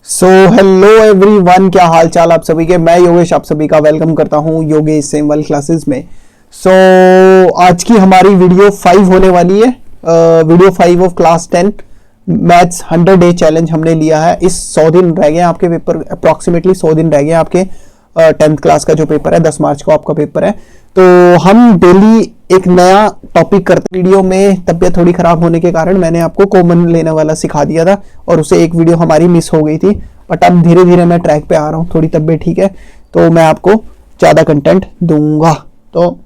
So hello everyone, क्या हाल चाल आप सभी के। मैं योगेश आप सभी का वेलकम करता हूं योगेश सेमवल क्लासेस में। सो आज की हमारी वीडियो 5 होने वाली है। Video 5 of class 10 maths 100 day challenge हमने लिया है। इस 100 दिन रह गए आपके पेपर, अप्रॉक्सीमेटली 100 दिन रह गए आपके 10th क्लास का जो पेपर है। 10 मार्च को आपका पेपर है। तो हम डेली एक नया टॉपिक करते। वीडियो में तबीयत थोड़ी खराब होने के कारण मैंने आपको कॉमन लेने वाला सिखा दिया था और उसे एक वीडियो हमारी मिस हो गई थी। बट अब धीरे धीरे मैं ट्रैक पे आ रहा हूँ, थोड़ी तबीयत ठीक है तो मैं आपको ज़्यादा कंटेंट दूंगा। तो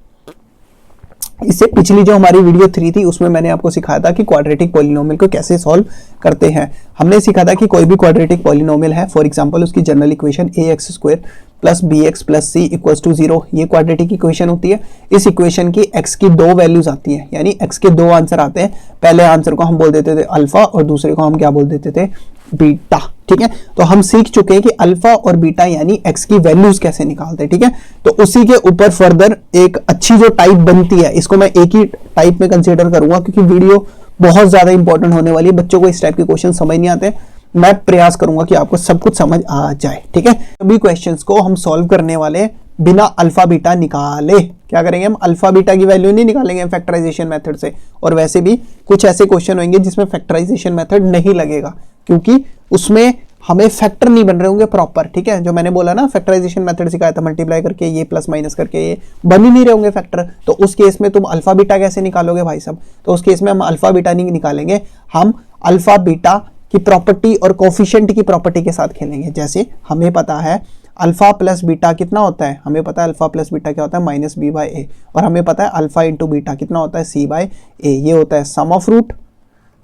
इससे पिछली जो हमारी वीडियो 3 थी उसमें मैंने आपको सिखाया था कि क्वाड्रेटिक पॉलिनोमियल को कैसे सॉल्व करते हैं। हमने सीखा था कि कोई भी क्वाड्रेटिक पॉलिनोमियल है, फॉर एग्जांपल उसकी general equation ax² plus bx plus c equals to 0, ये क्वाड्रेटिक इक्वेशन होती है। इस इक्वेशन की x की दो वैल्यूज आती हैं, यानी x के दो आंसर आते हैं। पहले आंसर को हम बोल देते थे अल्फा और दूसरे को हम क्या बोल देते थे, बीटा। ठीक है, तो हम सीख चुके हैं कि अल्फा और बीटा यानी x की वैल्यूज कैसे निकालते हैं। ठीक है, तो उसी के ऊपर फर्दर एक अच्छी जो टाइप बनती है, इसको मैं एक ही टाइप में कंसीडर करूंगा क्योंकि वीडियो बहुत ज्यादा इंपॉर्टेंट होने वाली है। बच्चों को इस टाइप के क्वेश्चन समझ नहीं आते, मैं प्रयास करूंगा कि आपको सब कुछ समझ आ जाए। ठीक है, सभी क्वेश्चंस को हम सॉल्व करने वाले बिना अल्फा बीटा निकाले। क्या करेंगे, हम अल्फा बीटा की वैल्यू नहीं निकालेंगे फैक्टराइजेशन मेथड से। और वैसे भी कुछ ऐसे क्वेश्चन होंगे जिसमें फैक्टराइजेशन मेथड नहीं लगेगा क्योंकि उसमें हमें फैक्टर नहीं बन रहे होंगे प्रॉपर। ठीक है, जो मैंने बोला ना फैक्टराइजेशन मेथड सिखाया था, मल्टीप्लाई करके ये प्लस माइनस करके ये बन ही नहीं रहे होंगे फैक्टर। तो उस केस में तुम अल्फा बीटा कैसे निकालोगे भाई साहब। तो उस केस में हम अल्फा बीटा नहीं निकालेंगे, हम अल्फा बीटा की प्रॉपर्टी और कोफिशिएंट की प्रॉपर्टी के साथ खेलेंगे। जैसे हमें पता है अल्फा प्लस बीटा कितना होता है, हमें पता है अल्फा प्लस बीटा क्या होता है, माइनस बी बाई ए। और हमें पता है अल्फा इंटू बीटा कितना होता है, सी बाई ए। ये होता है sum of root,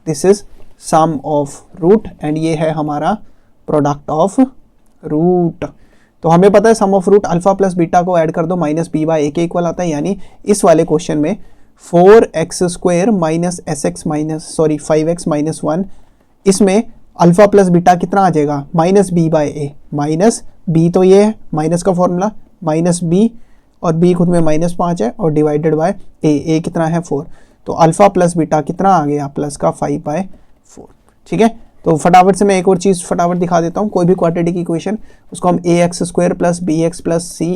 this is sum of root and ये है हमारा प्रोडक्ट ऑफ रूट। तो हमें पता है sum of root alpha plus beta को ऐड कर दो, माइनस बी बाई ए के इक्वल आता है। यानी इस वाले क्वेश्चन में 4x² minus S minus 5x minus 1, इसमें अल्फा प्लस बीटा कितना आ जाएगा, minus B by A. Minus B तो ये है माइनस का फॉर्मूला, माइनस बी और बी खुद में -5 है और डिवाइडेड बाय ए कितना है 4। तो अल्फा प्लस बीटा कितना आ गया, प्लस का 5/4। ठीक है, तो फटाफट से मैं एक और चीज़ फटाफट दिखा देता हूँ। कोई भी क्वाड्रेटिक इक्वेशन उसको हम ax² plus bx plus c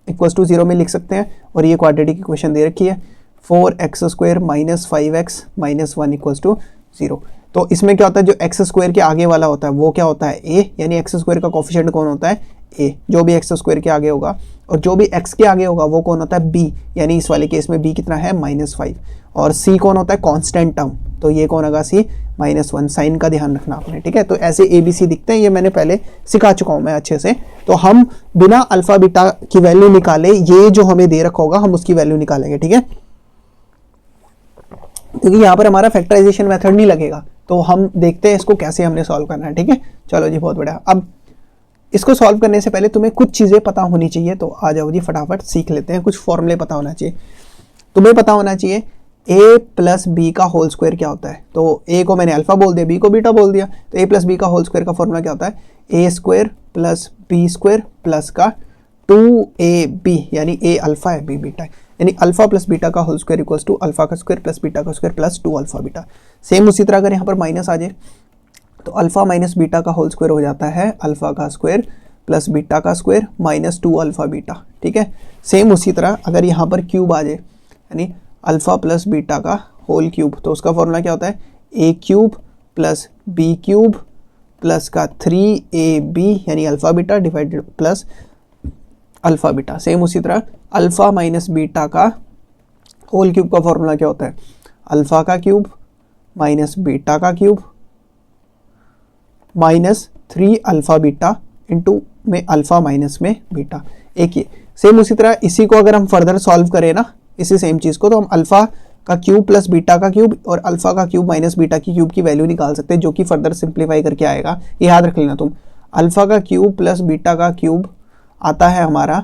equals to 0 में लिख सकते हैं। और ये क्वाड्रेटिक इक्वेशन दे रखी है 4x² minus 5x minus 1 equals to 0। तो इसमें क्या होता है, जो x² के आगे वाला होता है वो क्या होता है a, यानी x² का कोफिशिएंट कौन होता है a, जो भी x² के आगे होगा। और जो भी x के आगे होगा वो कौन होता है b, यानी इस वाले केस में b कितना है -5। और c कौन होता है, कांस्टेंट टर्म, तो ये कौन होगा c -1। साइन का ध्यान रखना आपने। ठीक है, तो ऐसे ABC दिखते हैं, ये मैंने पहले सिखा चुका हूं मैं अच्छे से। तो हम बिना अल्फा बीटा की वैल्यू निकाले ये जो हमें दे रखा होगा हम उसकी वैल्यू निकालेंगे। ठीक है, क्योंकि यहाँ पर हमारा फैक्टराइजेशन मेथड नहीं लगेगा। तो हम देखते हैं इसको कैसे हमने सॉल्व करना है। ठीक है, चलो जी, बहुत बढ़िया। अब इसको सॉल्व करने से पहले तुम्हें कुछ चीज़ें पता होनी चाहिए, तो आ जाओ जी फटाफट सीख लेते हैं। कुछ फॉर्मूले पता होना चाहिए। तुम्हें पता होना चाहिए a प्लस बी का होल स्क्वायर क्या होता है। तो a को मैंने अल्फा बोल दिया, b को बीटा बोल दिया। तो a प्लस बी का होल स्क्वायर का फॉर्मूला क्या होता है, a² प्लस b² प्लस का 2ab, यानी a अल्फा है b बीटा है। यानी अल्फा प्लस बीटा का whole square equals to alpha का स्क्वायर प्लस बीटा का square plus 2 alpha beta. Same उसी तरह अगर यहाँ पर माइनस आ जाए तो अल्फा माइनस बीटा का होल स्क्वायर हो जाता है अल्फा का स्क्वायर प्लस बीटा का स्क्वायर माइनस 2 अल्फा बीटा। ठीक है, सेम उसी तरह अगर यहाँ पर क्यूब आ जाए, यानी अल्फा प्लस बीटा का होल क्यूब, तो उसका फॉर्मूला क्या होता है, a³ प्लस b³ प्लस का 3ab, यानी alpha beta divided plus alpha beta. Same उसी तरह अल्फा माइनस बीटा का होल क्यूब का फॉर्मूला क्या होता है, अल्फा का क्यूब माइनस बीटा का cube minus 3 alpha beta into में अल्फा माइनस में बीटा। एक ही सेम उसी तरह इसी को अगर हम फर्दर सॉल्व करें ना, इसी सेम चीज़ को, तो हम अल्फा का क्यूब प्लस बीटा का क्यूब और अल्फा का क्यूब माइनस बीटा की क्यूब की वैल्यू निकाल सकते हैं, जो कि फर्दर सिंप्लीफाई करके आएगा। ये याद रख लेना तुम, अल्फा का क्यूब प्लस बीटा का क्यूब आता है हमारा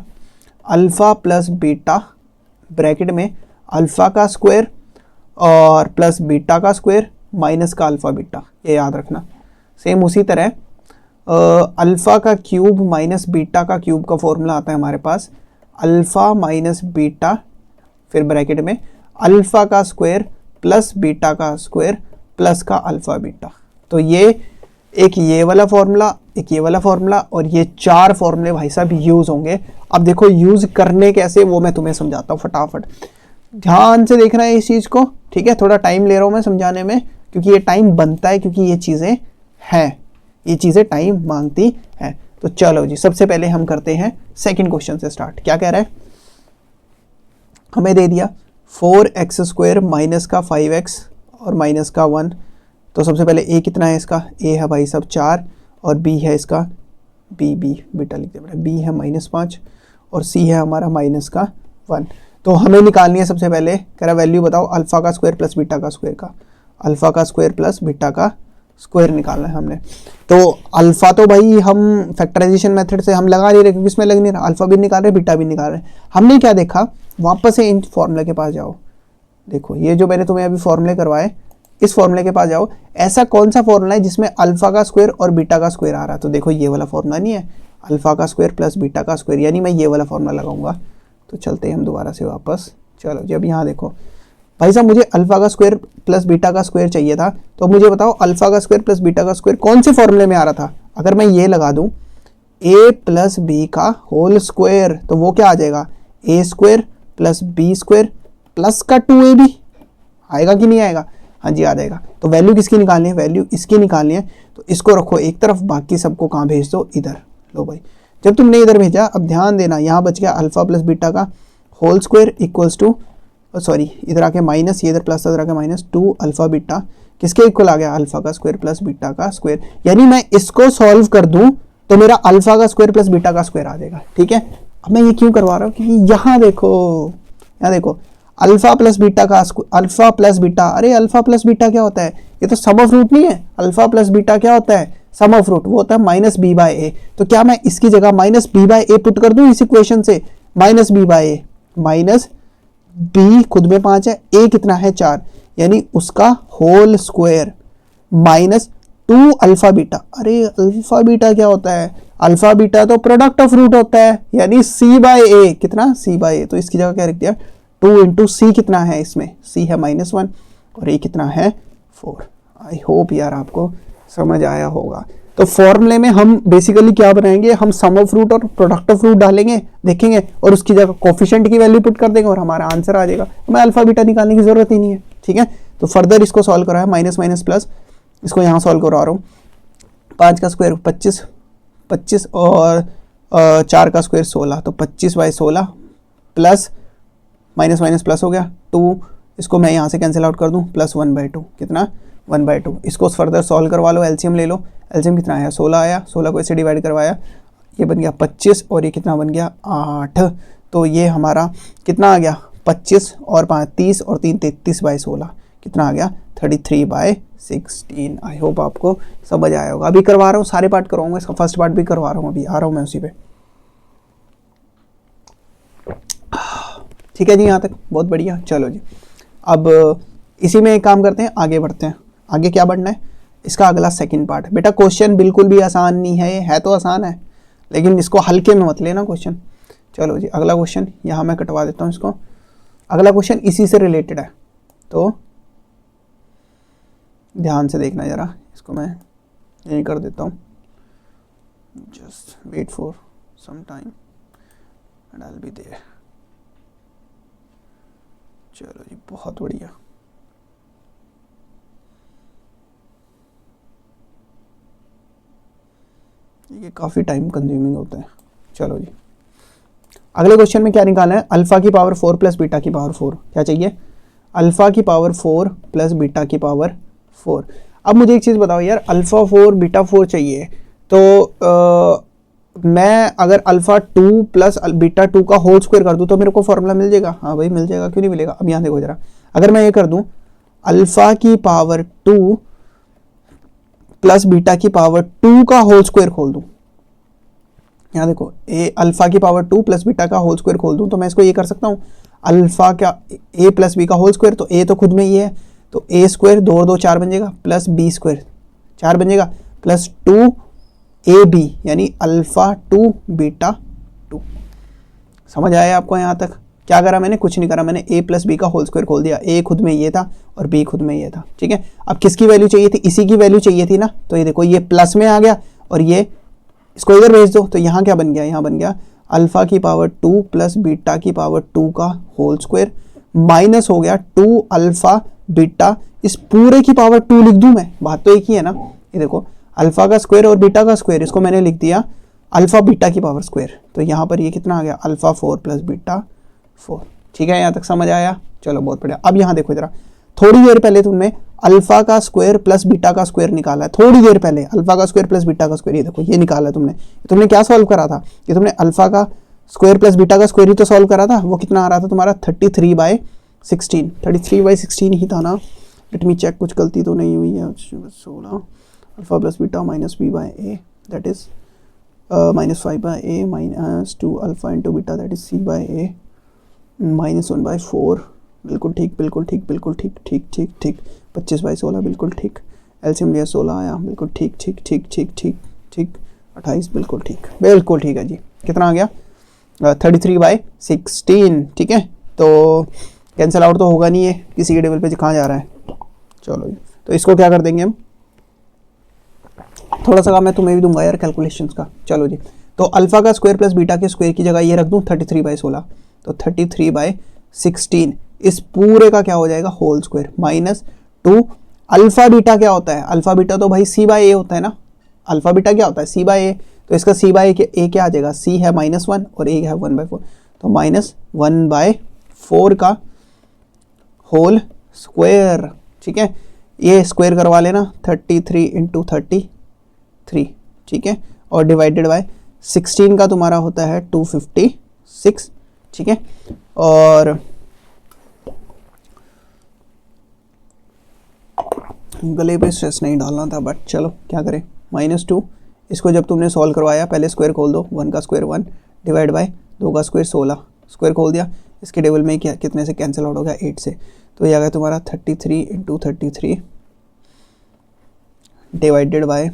अल्फा प्लस बीटा ब्रैकेट में अल्फा का स्क्वायर और प्लस बीटा का स्क्वायर माइनस का अल्फा बीटा, ये याद रखना। सेम उसी तरह अल्फा का क्यूब माइनस बीटा का क्यूब का फॉर्मूला आता है हमारे पास अल्फा माइनस बीटा फिर ब्रैकेट में अल्फा का स्क्वायर प्लस बीटा का स्क्वायर प्लस का अल्फा बीटा। तो ये एक ये वाला फॉर्मूला, एक ये वाला फॉर्मूला और ये 4 फॉर्मूले भाई साहब यूज होंगे। अब देखो यूज करने कैसे वो मैं तुम्हें समझाता हूँ फटाफट, ध्यान से देखना है इस चीज को, ठीक है। थोड़ा टाइम ले रहा हूँ मैं समझाने में, क्योंकि ये टाइम बनता है, क्योंकि ये चीजें हैं, ये चीजें टाइम मांगती हैं। तो चलो जी, सबसे पहले हम करते हैं सेकंड क्वेश्चन से स्टार्ट। क्या कह रहा है, हमें दे दिया 4x² माइनस का 5x और माइनस का 1। तो सबसे पहले a कितना है इसका, a है भाई साहब 4 और b है इसका b बीटा लिखते हैं, b है -5 और c है हमारा माइनस का 1। तो हमें निकालनी है सबसे पहले, कह रहा वैल्यू बताओ अल्फा का स्क्वायर प्लस बीटा का स्क्वायर का, अल्फा का स्क्वायर प्लस बीटा का स्क्वायर निकालना है हमने। तो अल्फा तो भाई हम फैक्टराइजेशन मेथड से हम लगा नहीं रहे, क्योंकि इसमें लग नहीं रहा, अल्फा भी निकाल रहे बीटा भी निकाल रहे। हमने क्या देखा, वापस से इन फॉर्मूले के पास जाओ, देखो ये जो मैंने तुम्हें अभी फॉर्मूले करवाए, इस फॉर्मूले के पास जाओ, ऐसा कौन सा फॉर्मूला है जिसमें अल्फा का स्क्वायर और बीटा का स्क्वायर आ रहा है। तो देखो ये वाला फॉर्मूला नहीं है, अल्फा का स्क्वायर प्लस बीटा का स्क्वायर, यानी मैं ये वाला फॉर्मूला लगाऊंगा। तो चलते हैं हम दोबारा से वापस, चलो जब यहाँ देखो भाई साहब, मुझे अल्फा का स्क्वायर प्लस बीटा का स्क्वायर चाहिए था, तो मुझे बताओ अल्फा का स्क्वायर प्लस बीटा का स्क्वायर कौन से फॉर्मूले में आ रहा था। अगर मैं ये लगा दूं a प्लस बी का होल स्क्वायर, तो वो क्या आ जाएगा, a square plus B square plus का 2ab आएगा कि नहीं आएगा, हाँ जी आ जाएगा। तो वैल्यू किसकी निकालनी है, वैल्यू इसकी निकालनी है। तो इसको रखो एक तरफ, बाकी सबको कहाँ भेज दो, इधर। लो भाई, जब तुमने इधर भेजा, अब ध्यान देना, यहाँ बच गया अल्फा प्लस बीटा का whole square equals to, sorry इधर आके माइनस, ये इधर प्लस, इधर आके -2 अल्फा बीटा किसके इक्वल आ गया, अल्फा का स्क्वायर प्लस बीटा का स्क्वायर। यानी मैं इसको सॉल्व कर दूं तो मेरा अल्फा का स्क्वायर प्लस बीटा का स्क्वायर आ जाएगा, ठीक है। अब मैं ये क्यों करवा रहा हूँ, क्योंकि यहाँ देखो अल्फा प्लस बीटा का अल्फा प्लस बीटा, अरे अल्फा प्लस बीटा क्या होता है, ये तो सम ऑफ रूट नहीं है। अल्फा प्लस बीटा क्या होता है, सम ऑफ रूट, वो होता है -b/a। तो क्या मैं इसकी जगह -b/a पुट कर दूं इस इक्वेशन से, -b/a माइनस b खुद में 5 है, a कितना है 4, यानी उसका whole square minus 2 alpha beta. अरे अल्फा बीटा क्या होता है, अल्फा बीटा तो प्रोडक्ट ऑफ रूट होता है, यानी c/a कितना, c/a। तो इसकी जगह क्या रख दिया, 2 इंटू सी कितना है इसमें, c है -1 और a कितना है 4। आई होप यार आपको समझ आया होगा। तो फॉर्मूले में हम बेसिकली क्या बनाएंगे, हम सम ऑफ रूट और प्रोडक्ट ऑफ रूट डालेंगे, देखेंगे, और उसकी जगह कोफिशिएंट की वैल्यू पुट कर देंगे और हमारा आंसर आ जाएगा। हमें अल्फा बीटा निकालने की जरूरत ही नहीं है, ठीक है। तो फर्दर इसको सॉल्व करा है, माइनस माइनस प्लस, इसको यहाँ सॉल्व करवा रहा हूँ। 5 का स्क्वायर 25 और 4 का स्क्वायर 16, तो 25/16 प्लस माइनस माइनस प्लस हो गया 2, इसको मैं यहाँ से कैंसिल आउट कर दूँ, प्लस 1/2 कितना 1/2। इसको फर्दर सॉल्व करवा लो, एलसीएम ले लो, एलसीएम कितना आया 16 आया, 16 को इससे डिवाइड करवाया, ये बन गया 25 और ये कितना बन गया 8। तो ये हमारा कितना आ गया 25 और 5 30 और 3 33/16 कितना आ गया 33/16। आई होप आपको समझ आया होगा। अभी करवा रहा हूँ, सारे पार्ट करवाऊंगा, इसका फर्स्ट पार्ट भी करवा रहा हूँ, अभी आ रहा हूँ मैं उसी पे। ठीक है जी, यहाँ तक बहुत बढ़िया। चलो जी, अब इसी में एक काम करते हैं, आगे बढ़ते हैं। आगे क्या बढ़ना है, इसका अगला सेकंड पार्ट। बेटा क्वेश्चन बिल्कुल भी आसान नहीं है तो आसान है, लेकिन इसको हल्के में मत लेना क्वेश्चन। चलो जी, अगला क्वेश्चन यहाँ मैं कटवा देता हूँ इसको। अगला क्वेश्चन इसी से रिलेटेड है, तो ध्यान से देखना जरा। इसको मैं यही कर देता हूँ, just wait for some time and I will be there. चलो जी, बहुत बढ़िया। ये काफ़ी टाइम कंज्यूमिंग होता है। चलो जी, अगले क्वेश्चन में क्या निकालना है, अल्फा की पावर 4 प्लस बीटा की पावर 4। क्या चाहिए, अल्फा की पावर 4 प्लस बीटा की पावर 4। अब मुझे एक चीज़ बताओ यार, अल्फा 4 बीटा 4 चाहिए, तो मैं अगर अल्फा 2 प्लस बीटा 2 का होल स्क्वायर कर दूं तो मेरे को फॉर्मूला मिल जाएगा। हाँ भाई मिल जाएगा, क्यों नहीं मिलेगा। अब यहाँ देखो जरा, अगर मैं ये कर दूं अल्फा की पावर 2 प्लस बीटा की पावर 2 का होल स्क्वायर खोल दूं, यहाँ देखो ए अल्फा की पावर 2 प्लस बीटा का होल स्क्वायर खोल दूं, तो मैं इसको ये कर सकता हूँ अल्फा का ए प्लस बी का होल स्क्वायर, तो ए तो खुद में ही है, तो ए स्क्वायर 2 और 2 4 बन जाएगा, प्लस बी स्क्वायर 4 बन जाएगा, प्लस 2 ए बी, यानी अल्फा 2 बीटा 2। समझ आया आपको यहाँ तक। क्या करा मैंने, कुछ नहीं करा, मैंने a प्लस बी का होल स्क्वायर खोल दिया। a खुद में ये था और b खुद में ये था, ठीक है। अब किसकी वैल्यू चाहिए थी, इसी की वैल्यू चाहिए थी ना, तो ये देखो ये प्लस में आ गया और ये इसको इधर भेज दो, तो यहाँ क्या बन गया, यहाँ बन गया अल्फा की पावर 2 प्लस बीटा की पावर 2 का होल स्क्वायर माइनस हो गया 2 अल्फा बीटा, इस पूरे की पावर 2 लिख दूं मैं, बात तो एक ही है ना। ये देखो अल्फा का स्क्वायर और बीटा का स्क्वायर, इसको मैंने लिख दिया अल्फा बीटा की पावर स्क्वायर, तो यहाँ पर ये कितना आ गया अल्फा 4 प्लस बीटा 4, ठीक है। यहाँ तक समझ आया, चलो बहुत बढ़िया। अब यहाँ देखो जरा, थोड़ी देर पहले तुमने अल्फा का स्क्वायर प्लस बीटा का स्क्वायर निकाला है, थोड़ी देर पहले अल्फा का स्क्वायर प्लस बीटा का स्क्वायर, ये देखो ये निकाला है तुमने क्या सॉल्व करा था, ये तुमने अल्फा का स्क्वायर प्लस बीटा का स्क्वायर ही तो सॉल्व करा था। वो कितना आ रहा था तुम्हारा 33/16, 33/16 ही था ना। लेट मी चेक, कुछ गलती तो नहीं हुई है। 16 alpha plus beta minus b by a that is -5/a minus 2 alpha into beta that is c by a -1/4, बिल्कुल ठीक, बिल्कुल ठीक, बिल्कुल ठीक, ठीक ठीक ठीक। 25/16 बिल्कुल ठीक, एलसीएम लिया 16 आया, बिल्कुल ठीक ठीक ठीक ठीक ठीक ठीक। 28 बिल्कुल ठीक, बिल्कुल ठीक है जी। कितना आ गया 33/16, ठीक है। तो कैंसिल आउट तो होगा नहीं है किसी के टेबल पे, कहाँ जा रहा है, चलो जी। तो इसको क्या कर देंगे हम, थोड़ा सा काम मैं तुम्हें भी दूंगा यार कैलकुलेशंस का, चलो जी। तो अल्फा का स्क्वायर प्लस बीटा के स्क्वायर की जगह ये रख दूं 33/16, तो 33/16 इस पूरे का क्या हो जाएगा whole square minus 2 alpha beta क्या होता है, अल्फा बीटा तो भाई c बाय ए होता है ना, अल्फा बीटा क्या होता है c बाय ए, तो इसका c बाय ए क्या आ जाएगा, c है -1 और a है 1/4, तो -1/4 का होल स्क्वायर, ठीक है। ये स्क्वायर करवा लेना 33 इंटू 33, ठीक है, और डिवाइडेड बाय 16 का तुम्हारा होता है 256, ठीक है। और गले पे स्ट्रेस नहीं डालना था बट चलो क्या करें, -2 इसको जब तुमने सॉल्व करवाया पहले स्क्वायर खोल दो, 1 का स्क्वायर 1 डिवाइड बाय 2 का स्क्वायर 16, स्क्वायर खोल दिया, इसके टेबल में क्या कितने से कैंसिल आउट हो गया 8 से, तो ये आ गया तुम्हारा 33 इंटू 33 डिवाइडेड बाय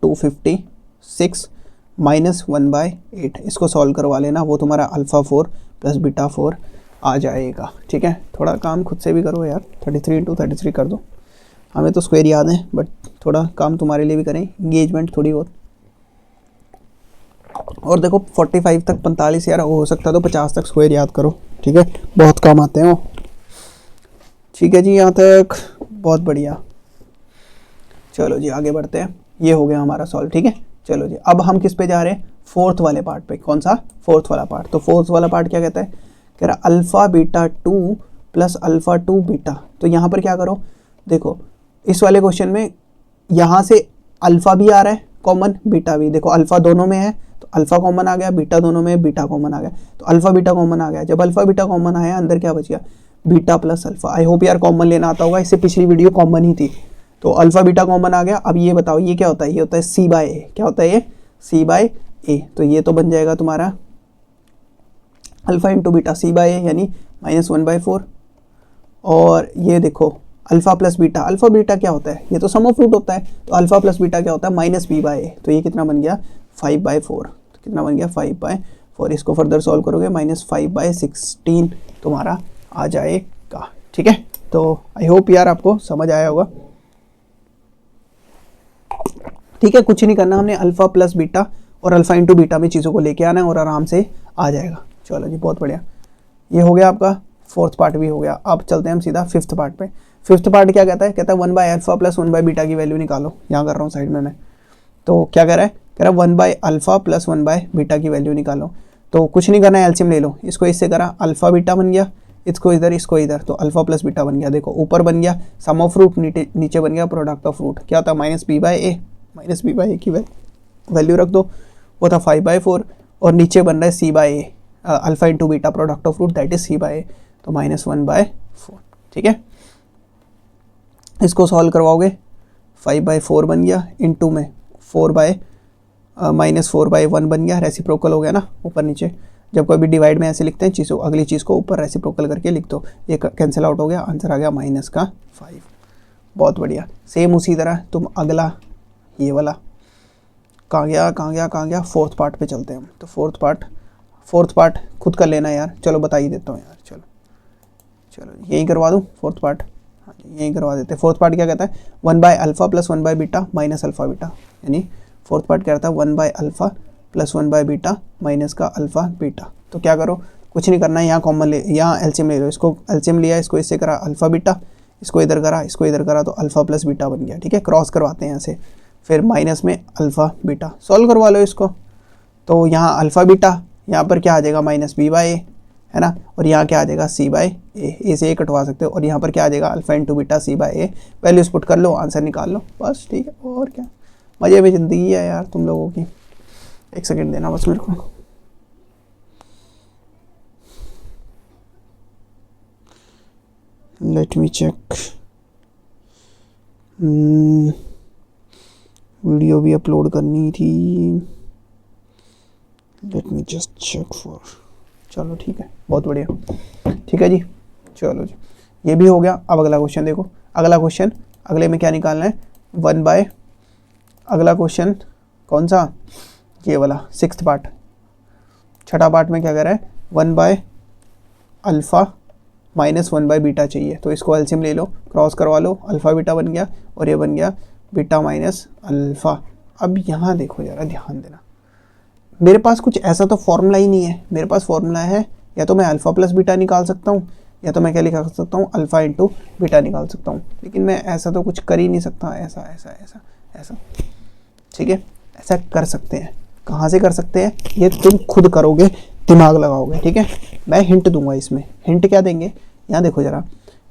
256 -1/8, इसको सॉल्व करवा लेना, वो तुम्हारा अल्फा 4 प्लस बीटा 4 आ जाएगा, ठीक है। थोड़ा काम खुद से भी करो यार, 33 इंटू 33 कर दो, हमें तो स्क्वायर याद है बट थोड़ा काम तुम्हारे लिए भी करें, इंगेजमेंट थोड़ी बहुत। और देखो 45 तक 45 यार हो सकता तो 50 तक स्क्वायर याद करो, ठीक है, बहुत काम आते हैं वो, ठीक है जी। यहाँ तक बहुत बढ़िया, चलो जी आगे बढ़ते हैं। ये हो गया हमारा सॉल्व, ठीक है। चलो जी अब हम किस पे जा रहे हैं, फोर्थ वाले पार्ट पे। कौन सा, फोर्थ वाला पार्ट। तो फोर्थ वाला पार्ट क्या कहता है, कह रहा alpha beta 2 plus alpha 2 beta. तो यहाँ पर क्या करो, देखो इस वाले क्वेश्चन में यहाँ से अल्फा भी आ रहा है कॉमन, बीटा भी, देखो अल्फा दोनों में है तो अल्फा कॉमन आ गया, बीटा दोनों में बीटा कॉमन आ गया, तो अल्फा बीटा कॉमन आ गया। जब अल्फा बीटा कॉमन आया अंदर क्या बच गया, beta plus alpha. I hope यार कॉमन लेना आता होगा, इससे पिछली वीडियो कॉमन ही थी। तो अल्फा बीटा कॉमन आ गया। अब ये बताओ ये क्या होता है, ये होता है c बाय ए। क्या होता है ये, c बाय ए। तो ये तो बन जाएगा तुम्हारा alpha into beta c by a यानी -1/4। और ये देखो alpha plus beta, alpha beta क्या होता है, ये तो सम ऑफ रूट होता है, तो अल्फा प्लस बीटा क्या होता है -b बाय ए। तो ये कितना बन गया 5/4, तो कितना बन गया 5/4। इसको फर्दर सॉल्व करोगे -5/16 तुम्हारा आ जाएगा, ठीक है। तो आई होप यार आपको समझ आया होगा, ठीक है। कुछ नहीं करना, हमने अल्फा प्लस बीटा और अल्फा इंटू बीटा में चीज़ों को लेके आना है और आराम से आ जाएगा। चलो जी बहुत बढ़िया, ये हो गया आपका फोर्थ पार्ट भी हो गया। अब चलते हैं हम सीधा फिफ्थ पार्ट पे। फिफ्थ पार्ट क्या कहता है, कहता है 1/अल्फा प्लस 1/बीटा की वैल्यू निकालो। यहाँ कर रहा हूँ साइड में मैं, तो क्या कह रहा है, कह रहा है 1/अल्फा प्लस 1/बीटा की वैल्यू निकालो। तो कुछ नहीं करना है, एलसीएम ले लो। इसको इससे करा अल्फा बीटा बन गया, इसको इधर, तो अल्फा प्लस बीटा बन गया। देखो ऊपर बन गया सम ऑफ रूट, नीचे बन गया प्रोडक्ट ऑफ रूट। क्या होता है -b बाय ए, -b बाय ए की वैल्यू रख दो, वो था 5/4। और नीचे बन रहा है c by a, alpha into beta product of root that is c by a, तो -1/4, ठीक है। इसको सॉल्व करवाओगे 5/4 बन गया, इंटू में -4/1 बन गया, रेसिप्रोकल हो गया ना ऊपर नीचे। जब कोई भी डिवाइड में ऐसे लिखते हैं चीज़ों, अगली चीज़ को ऊपर रेसिप्रोकल करके लिख दो। ये कैंसिल आउट हो गया, आंसर आ गया -5। बहुत बढ़िया। सेम उसी तरह तुम अगला ये वाला कहाँ गया, फोर्थ पार्ट पे चलते हैं हम। तो फोर्थ पार्ट फोर्थ पार्ट खुद कर लेना यार, चलो बता ही देता हूँ यार। चलो चलो यही करवा दूँ फोर्थ पार्ट, हाँ यही करवा देते हैं। फोर्थ पार्ट क्या कहता है, 1/α प्लस 1/β माइनस अल्फा बीटा, यानी फोर्थ पार्ट क्या रहता है 1/α प्लस 1/β माइनस का अल्फा बीटा। तो क्या करो, कुछ नहीं करना है, यहाँ कॉमन ले, यहाँ एलसीएम ले लो, इसको एलसीएम लिया, इसको इससे करा अल्फा बीटा, इसको इधर करा, इसको इधर करा, तो अल्फा प्लस बीटा बन गया। ठीक है, क्रॉस करवाते हैं यहाँ से, फिर माइनस में अल्फा बीटा, सॉल्व करवा लो इसको। तो यहाँ अल्फा बीटा, यहाँ पर क्या आ जाएगा -b/a, है ना, और यहाँ क्या आ जाएगा c/a, ए से ए कटवा सकते हो, और यहाँ पर क्या आ जाएगा alpha into beta c/a, values put कर लो, आंसर निकाल लो, बस ठीक है। और क्या, मज़े में ज़िंदगी है यार तुम लोगों की। एक सेकेंड देना बस मेरे को। लेट मी चेक, वीडियो भी अपलोड करनी थी, let me just check for, चलो ठीक है, बहुत बढ़िया, ठीक है जी। चलो जी, ये भी हो गया। अब अगला क्वेश्चन देखो, अगला क्वेश्चन, अगले में क्या निकालना है, अगला क्वेश्चन कौन सा, ये वाला 6th पार्ट। छठा पार्ट में क्या कर रहा है, 1/α माइनस 1/β चाहिए, तो इसको एलसीएम ले लो, क्रॉस करवा लो, अल्फा बीटा बन गया, और ये बन गया बीटा माइनस अल्फा। अब यहाँ देखो जरा, ध्यान देना, मेरे पास कुछ ऐसा तो फॉर्मूला ही नहीं है, मेरे पास फॉर्मूला है या तो मैं अल्फा प्लस बीटा निकाल सकता हूँ, या तो मैं क्या निकाल सकता हूँ, अल्फा इंटू बीटा निकाल सकता हूँ, लेकिन मैं ऐसा तो कुछ कर ही नहीं सकता, ऐसा ऐसा ऐसा ऐसा। ठीक है, ऐसा कर सकते हैं, कहाँ से कर सकते हैं, ये तुम खुद करोगे, दिमाग लगाओगे। ठीक है, मैं हिंट दूंगा इसमें, हिंट क्या देंगे, यहाँ देखो जरा,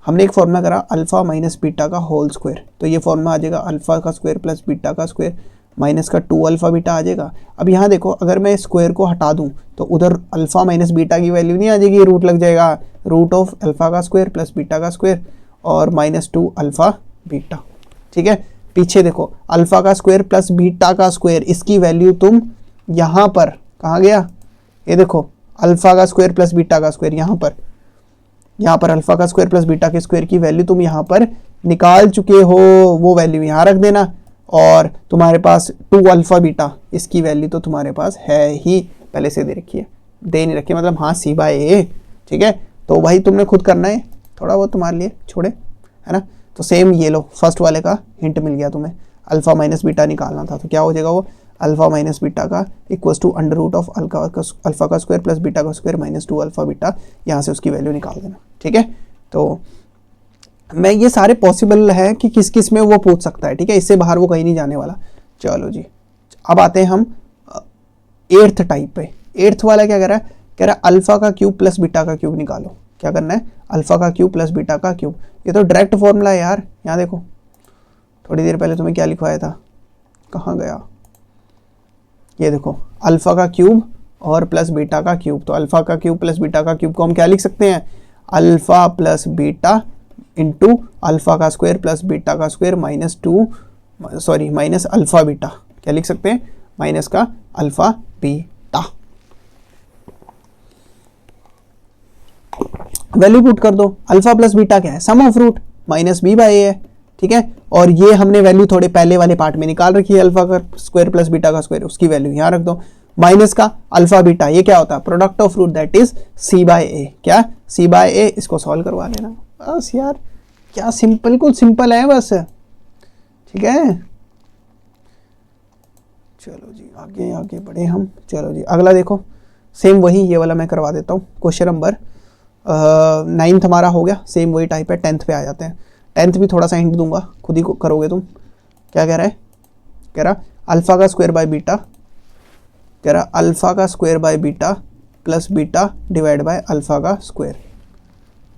हमने एक फॉर्मूला करा अल्फा माइनस बीटा का होल स्क्वायर, तो ये फॉर्मूला आ जाएगा अल्फा का स्क्वायर प्लस बीटा का स्क्वायर माइनस का 2 अल्फा बीटा आ जाएगा। अब यहाँ देखो, अगर मैं स्क्वायर को हटा दूँ तो उधर अल्फा माइनस बीटा की वैल्यू नहीं आ जाएगी, रूट लग जाएगा, रूट ऑफ अल्फा का स्क्वायर प्लस बीटा का स्क्वायर और -2 अल्फा बीटा। ठीक है, पीछे देखो, अल्फा का स्क्वायर प्लस बीटा का स्क्वायर, इसकी वैल्यू तुम यहाँ पर, कहाँ गया, ये देखो, अल्फा का स्क्वायर प्लस बीटा का स्क्वायर, यहाँ पर अल्फा का स्क्वायर प्लस बीटा के स्क्वायर की वैल्यू तुम यहाँ पर निकाल चुके हो, वो वैल्यू यहाँ रख देना, और तुम्हारे पास 2 अल्फा बीटा, इसकी वैल्यू तो तुम्हारे पास है ही, पहले से दे रखी है, दे नहीं रखी मतलब हाँ c/a। ठीक है, तो भाई तुमने खुद करना है, थोड़ा बहुत तुम्हारे लिए छोड़े, है ना। तो सेम ये लो, फर्स्ट वाले का हिंट मिल गया तुम्हें, अल्फा माइनस बीटा निकालना था, तो क्या हो जाएगा वो, अल्फा माइनस बीटा का equals to under root of alpha का स्क्वायर प्लस बीटा का स्क्वायर -2 अल्फा बीटा, यहाँ से उसकी वैल्यू निकाल देना। ठीक है, तो मैं ये सारे पॉसिबल है कि किस किस में वो पूछ सकता है। ठीक है, इससे बाहर वो कहीं नहीं जाने वाला। चलो जी, अब आते हैं हम 8th टाइप पे। 8th वाला क्या कह रहा है अल्फा का क्यूब प्लस बीटा का क्यूब निकालो। क्या करना है, अल्फा का क्यूब प्लस बीटा का क्यूब, ये तो डायरेक्ट फॉर्मूला है यार। यहाँ देखो, थोड़ी देर पहले तुम्हें क्या लिखवाया था, कहाँ गया, ये देखो, अल्फा का क्यूब और प्लस बीटा का क्यूब, तो अल्फा का क्यूब प्लस बीटा का क्यूब को हम क्या लिख सकते हैं, alpha plus beta into alpha का स्क्वायर प्लस बीटा का स्क्वायर माइनस अल्फा बीटा, क्या लिख सकते हैं, माइनस का अल्फा बीटा। वैल्यू पुट कर दो, अल्फा प्लस बीटा क्या है, सम ऑफ रूट -b/a है। ठीक है, और ये हमने वैल्यू थोड़े पहले वाले पार्ट में निकाल रखी है, अल्फा का स्क्वायर प्लस बीटा का स्क्वायर, उसकी वैल्यू यहाँ रख दो, माइनस का अल्फा बीटा, ये क्या होता है, product of root, that is c/a। क्या, c/a, इसको सॉल्व करवा लेना बस यार, क्या सिंपल, कुछ सिंपल है बस। ठीक है, चलो जी आगे आगे बढ़े हम। चलो जी, अगला देखो, सेम वही, ये वाला मैं करवा देता हूँ। क्वेश्चन नंबर 9th हमारा हो गया, सेम वही टाइप है। 10th पे आ जाते हैं। 10th भी थोड़ा सा हिंट दूंगा, खुद ही करोगे तुम। क्या कह रहा है, कह रहा अल्फा का स्क्वायर बाय बीटा, कह रहा अल्फा का square by beta plus beta divide by alpha का स्क्वायर,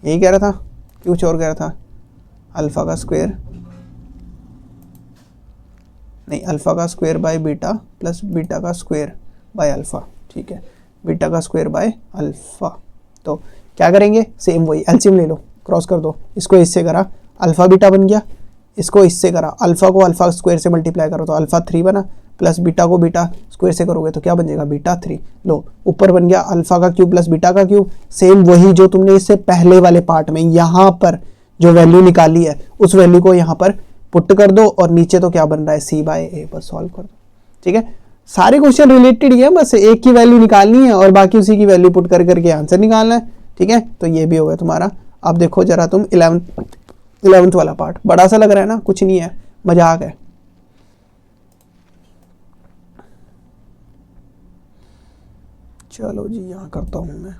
यही कह रहा था कि कुछ और कह रहा था, अल्फा का स्क्वायर नहीं, अल्फा का square by beta plus beta का स्क्वायर बाय अल्फा। ठीक है, बीटा का स्क्वायर बाय अल्फा, तो क्या करेंगे, सेम वही, एलसीएम ले लो, क्रॉस कर दो, इसको इससे करा अल्फा बीटा बन गया, इसको इससे करा, अल्फा को अल्फा स्क्वायर से मल्टीप्लाई करो तो अल्फा 3 बना, प्लस बीटा को बीटा स्क्वायर से करोगे तो क्या बन जाएगा, बीटा 3। लो, ऊपर बन गया अल्फा का क्यूब प्लस बीटा का क्यूब, सेम वही जो तुमने इससे पहले वाले पार्ट में यहाँ पर जो वैल्यू निकाली है, उस वैल्यू को यहाँ पर पुट कर दो, और नीचे तो क्या बन रहा है, c/a, बस सॉल्व कर दो। ठीक है, सारे क्वेश्चन रिलेटेड ही है, बस एक की वैल्यू निकालनी है और बाकी उसी की वैल्यू पुट कर करके आंसर निकालना है। ठीक है, तो ये भी होगा तुम्हारा। अब देखो जरा तुम 11th वाला पार्ट, बड़ा सा लग रहा है ना, कुछ नहीं है, मजाक है। चलो जी यहाँ करता हूं मैं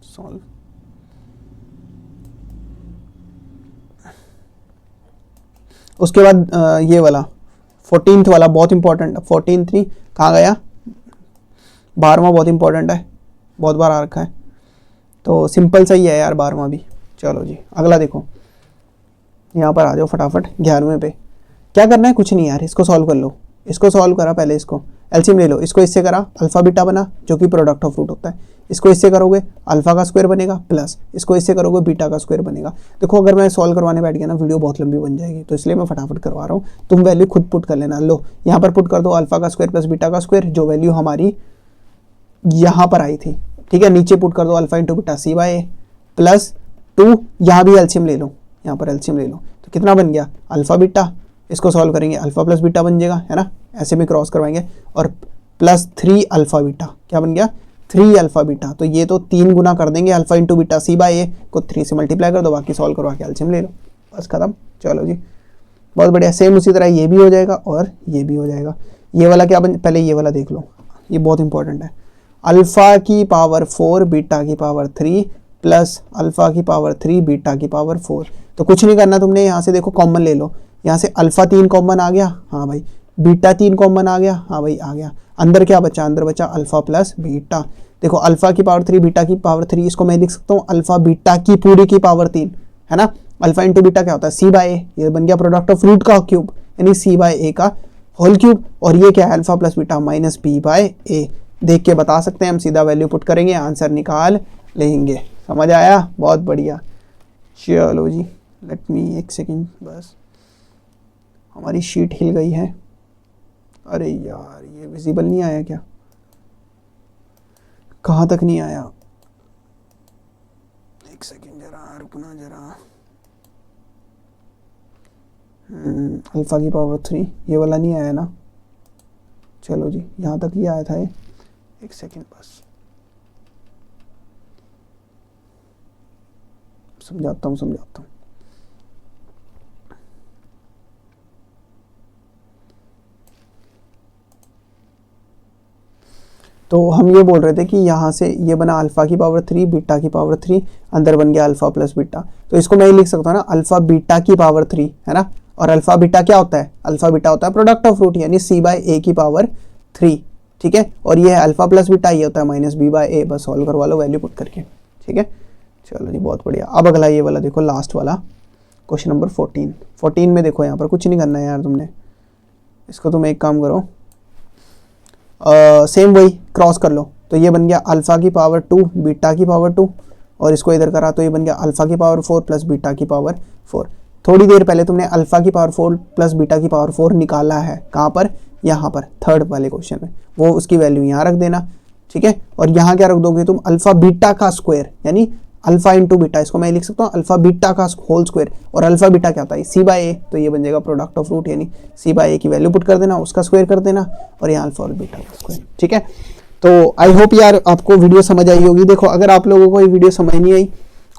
सॉल्व। उसके बाद ये वाला 14th वाला बहुत इंपॉर्टेंट है। 14th नहीं, कहाँ गया, 12वां बहुत इंपॉर्टेंट है, बहुत बार आ रखा है, तो सिंपल सा ही है यार 12वां भी। चलो जी अगला देखो, यहाँ पर आ जाओ फटाफट 11वें पे। क्या करना है, कुछ नहीं यार, इसको सॉल्व कर लो। इसको सॉल्व करा पहले, इसको एलसीएम ले लो, इसको इससे करा अल्फा बीटा बना जो कि प्रोडक्ट ऑफ रूट होता है। इसको इससे करोगे अल्फा का स्क्वायर बनेगा, प्लस इसको इससे करोगे बीटा का स्क्वायर बनेगा। देखो अगर मैं सॉल्व करवाने बैठ गया ना वीडियो बहुत लंबी बन जाएगी, तो इसलिए मैं फटाफट करवा रहा हूँ, तुम वैल्यू खुद पुट कर लेना। लो यहाँ पर पुट कर दो अल्फा का स्क्वायर प्लस बीटा का स्क्वायर, जो वैल्यू हमारी यहाँ पर आई थी। ठीक है, नीचे पुट कर दो अल्फा इंटू बीटा सी बाय ए प्लस 2, यहाँ भी एलसीएम ले लो, यहाँ पर एलसीएम ले लो, तो कितना बन गया अल्फा बीटा। इसको सॉल्व करेंगे अल्फा प्लस बीटा बन जाएगा, है ना, ऐसे में क्रॉस करवाएंगे, और प्लस 3 अल्फा बीटा, क्या बन गया 3 अल्फा बीटा। तो ये तो 3 गुना कर देंगे, अल्फा इंटू बीटा सी बाय ए को 3 से मल्टीप्लाई कर दो, बाकी सॉल्व करवा के एलसीएम ले लो, बस खत्म। चलो जी बहुत बढ़िया। सेम उसी तरह ये भी हो जाएगा और ये भी हो जाएगा। ये वाला क्या पहले ये वाला देख लो, ये बहुत इंपॉर्टेंट है। अल्फा की पावर 4 बीटा की पावर 3 प्लस अल्फा की पावर 3 बीटा की पावर 4। तो कुछ नहीं करना तुमने, यहाँ से देखो कॉमन ले लो, यहाँ से अल्फा 3 कॉमन आ गया, हाँ भाई, बीटा 3 कॉमन आ गया, हाँ भाई आ गया। अंदर क्या बचा, अंदर बचा अल्फा प्लस बीटा। देखो अल्फा की पावर 3 बीटा की पावर 3, इसको मैं लिख सकता हूँ अल्फा बीटा की पूरी की पावर 3, है ना। अल्फा इंटू बीटा क्या होता है सी बाय ए, ये बन गया प्रोडक्ट ऑफ रूट का क्यूब, यानी सी बाय ए का होल क्यूब। और ये क्या है alpha plus beta minus b by a. देख के बता सकते हैं हम, सीधा वैल्यू पुट करेंगे आंसर निकाल लेंगे। समझ आया, बहुत बढ़िया। चलो जी लेट मी एक सेकेंड, बस हमारी शीट हिल गई है। अरे यार ये विजिबल नहीं आया क्या, कहाँ तक नहीं आया, एक सेकेंड जरा रुकना जरा। अल्फा की पावर 3 ये वाला नहीं आया ना, चलो जी यहाँ तक ही आया था ये, एक सेकेंड बस समझाता हूँ। तो हम ये बोल रहे थे कि यहाँ से ये बना अल्फा की पावर 3 बीटा की पावर 3, अंदर बन गया अल्फा प्लस बीटा। तो इसको मैं लिख सकता हूँ ना अल्फा बीटा की पावर 3, है ना। और अल्फा बीटा क्या होता है, अल्फा बीटा होता है प्रोडक्ट ऑफ रूट, यानी सी बाय ए की पावर 3। ठीक है, और ये है अल्फा प्लस बीटा, ये होता है माइनस बी बाय ए। बस सॉल्व करवा लो वैल्यू पुट करके। ठीक है, चलो जी बहुत बढ़िया। अब अगला ये वाला देखो, लास्ट वाला क्वेश्चन नंबर 14 में देखो, यहाँ पर कुछ नहीं करना है यार तुमने, इसको तुम एक काम करो, सेम वही क्रॉस कर लो। तो ये बन गया अल्फा की पावर 2 बीटा की पावर 2, और इसको इधर करा तो ये बन गया अल्फा की पावर 4 प्लस बीटा की पावर 4। थोड़ी देर पहले तुमने अल्फा की पावर 4 प्लस बीटा की पावर 4 निकाला है, कहाँ पर, यहाँ पर थर्ड वाले क्वेश्चन में, वो उसकी वैल्यू यहाँ रख देना। ठीक है, और यहाँ क्या रख दोगे तुम, अल्फा बीटा का स्क्वायर, यानी अल्फा इंटू बीटा, इसको मैं लिख सकता हूँ अल्फा बीटा का होल स्क्वायर। और अल्फा बीटा क्या होता है सी बाय ए, तो ये बन जाएगा प्रोडक्ट ऑफ रूट, यानी सी बाय ए की वैल्यू पुट कर देना, उसका स्क्वायर कर देना, और यहाँ अल्फा और बीटा का स्क्वायर। ठीक है, तो आई होप यार आपको वीडियो समझ आई होगी। देखो अगर आप लोगों को ये वीडियो समझ नहीं आई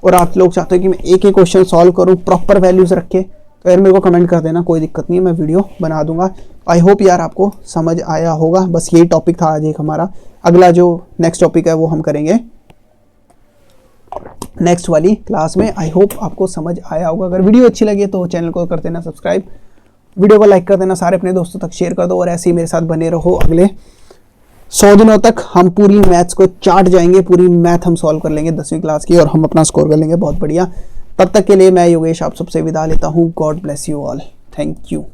और आप लोग चाहते हो कि मैं एक एक क्वेश्चन सॉल्व करूँ प्रॉपर वैल्यूज रख के, तो यार मेरे को कमेंट कर देना, कोई दिक्कत नहीं है, मैं वीडियो बना दूंगा। आई होप यार आपको समझ आया होगा। बस यही टॉपिक था आज एक हमारा। अगला जो नेक्स्ट टॉपिक है वो हम करेंगे नेक्स्ट वाली क्लास में। आई होप आपको समझ आया होगा। अगर वीडियो अच्छी लगी तो चैनल को कर देना सब्सक्राइब, वीडियो को लाइक कर देना, सारे अपने दोस्तों तक शेयर कर दो, और ऐसे ही मेरे साथ बने रहो। अगले 100 दिनों तक हम पूरी मैथ्स को चाट जाएंगे, पूरी मैथ हम सॉल्व कर लेंगे 10वीं क्लास की, और हम अपना स्कोर कर लेंगे बहुत बढ़िया। तब तक के लिए मैं योगेश आप सबसे विदा लेता हूँ। God bless you all, thank you.